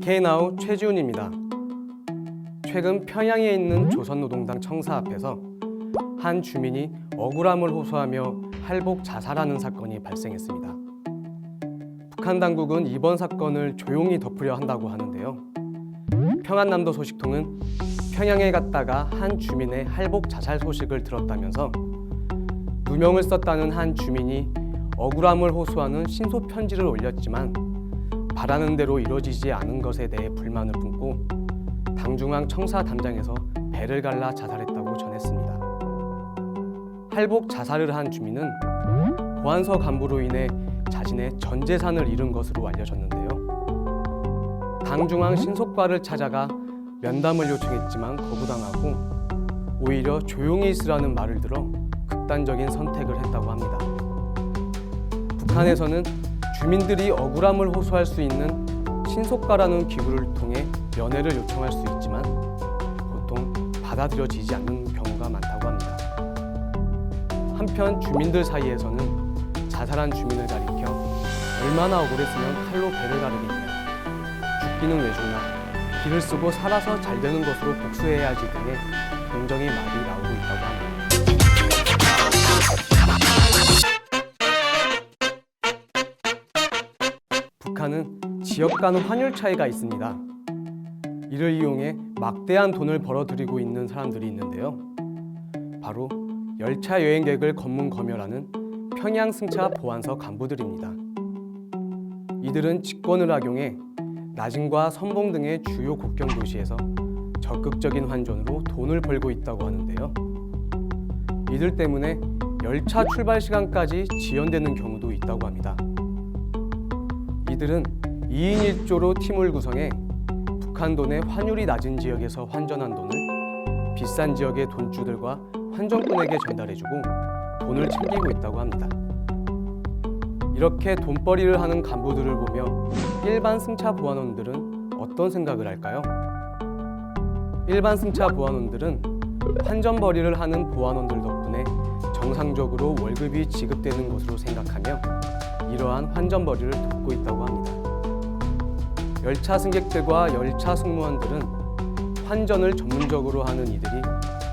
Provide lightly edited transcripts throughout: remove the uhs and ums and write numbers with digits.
NK나우 최지훈입니다. 최근 평양에 있는 조선노동당 청사 앞에서 한 주민이 억울함을 호소하며 할복 자살하는 사건이 발생했습니다. 북한 당국은 이번 사건을 조용히 덮으려 한다고 하는데요. 평안남도 소식통은 평양에 갔다가 한 주민의 할복 자살 소식을 들었다면서 누명을 썼다는 한 주민이 억울함을 호소하는 신소 편지를 올렸지만 바라는 대로 이루어지지 않은 것에 대해 불만을 품고 당중앙 청사 담장에서 배를 갈라 자살했다고 전했습니다. 할복 자살을 한 주민은 보안서 간부로 인해 자신의 전 재산을 잃은 것으로 알려졌는데요. 당중앙 신속과를 찾아가 면담을 요청했지만 거부당하고 오히려 조용히 있으라는 말을 들어 극단적인 선택을 했다고 합니다. 북한에서는 주민들이 억울함을 호소할 수 있는 신속과라는 기구를 통해 면회를 요청할 수 있지만 보통 받아들여지지 않는 경우가 많다고 합니다. 한편 주민들 사이에서는 자살한 주민을 가리켜 얼마나 억울했으면 칼로 배를 가르겠냐, 죽기는 왜 죽나, 길을 쓰고 살아서 잘 되는 것으로 복수해야지 등의 긍정의 말이 나오고 있다고 합니다. 북한은 지역 간 환율 차이가 있습니다. 이를 이용해 막대한 돈을 벌어들이고 있는 사람들이 있는데요. 바로 열차 여행객을 검문검열하는 평양 승차 보안서 간부들입니다. 이들은 직권을 악용해 나진과 선봉 등의 주요 국경 도시에서 적극적인 환전으로 돈을 벌고 있다고 하는데요. 이들 때문에 열차 출발 시간까지 지연되는 경우도 있다고 합니다. 이들은 2인 1조로 팀을 구성해 북한 돈의 환율이 낮은 지역에서 환전한 돈을 비싼 지역의 돈주들과 환전꾼에게 전달해주고 돈을 챙기고 있다고 합니다. 이렇게 돈벌이를 하는 간부들을 보며 일반 승차 보안원들은 어떤 생각을 할까요? 일반 승차 보안원들은 환전벌이를 하는 보안원들 덕분에 정상적으로 월급이 지급되는 것으로 생각하며 이러한 환전벌이를 돕고 있다고 합니다. 열차 승객들과 열차 승무원들은 환전을 전문적으로 하는 이들이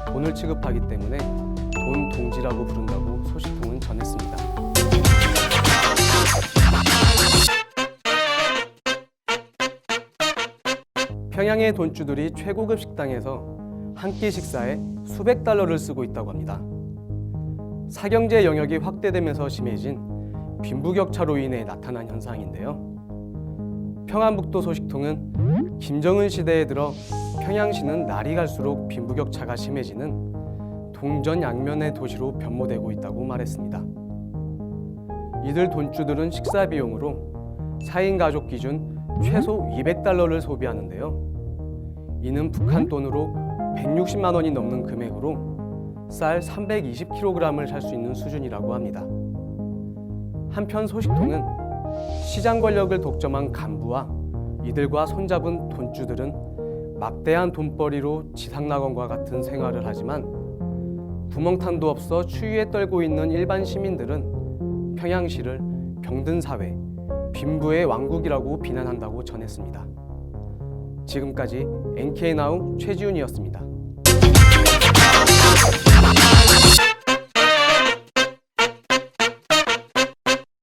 돈을 취급하기 때문에 돈 동지라고 부른다고 소식통은 전했습니다. 평양의 돈주들이 최고급 식당에서 한 끼 식사에 수백 달러를 쓰고 있다고 합니다. 사경제 영역이 확대되면서 심해진 빈부격차로 인해 나타난 현상인데요. 평안북도 소식통은 김정은 시대에 들어 평양시는 날이 갈수록 빈부격차가 심해지는 동전 양면의 도시로 변모되고 있다고 말했습니다. 이들 돈주들은 식사 비용으로 4인 가족 기준 최소 200달러를 소비하는데요. 이는 북한 돈으로 160만 원이 넘는 금액으로 쌀 320kg을 살 수 있는 수준이라고 합니다. 한편 소식통은 시장 권력을 독점한 간부와 이들과 손잡은 돈주들은 막대한 돈벌이로 지상낙원과 같은 생활을 하지만 구멍탄도 없어 추위에 떨고 있는 일반 시민들은 평양시를 병든 사회, 빈부의 왕국이라고 비난한다고 전했습니다. 지금까지 NK나우 최지훈이었습니다.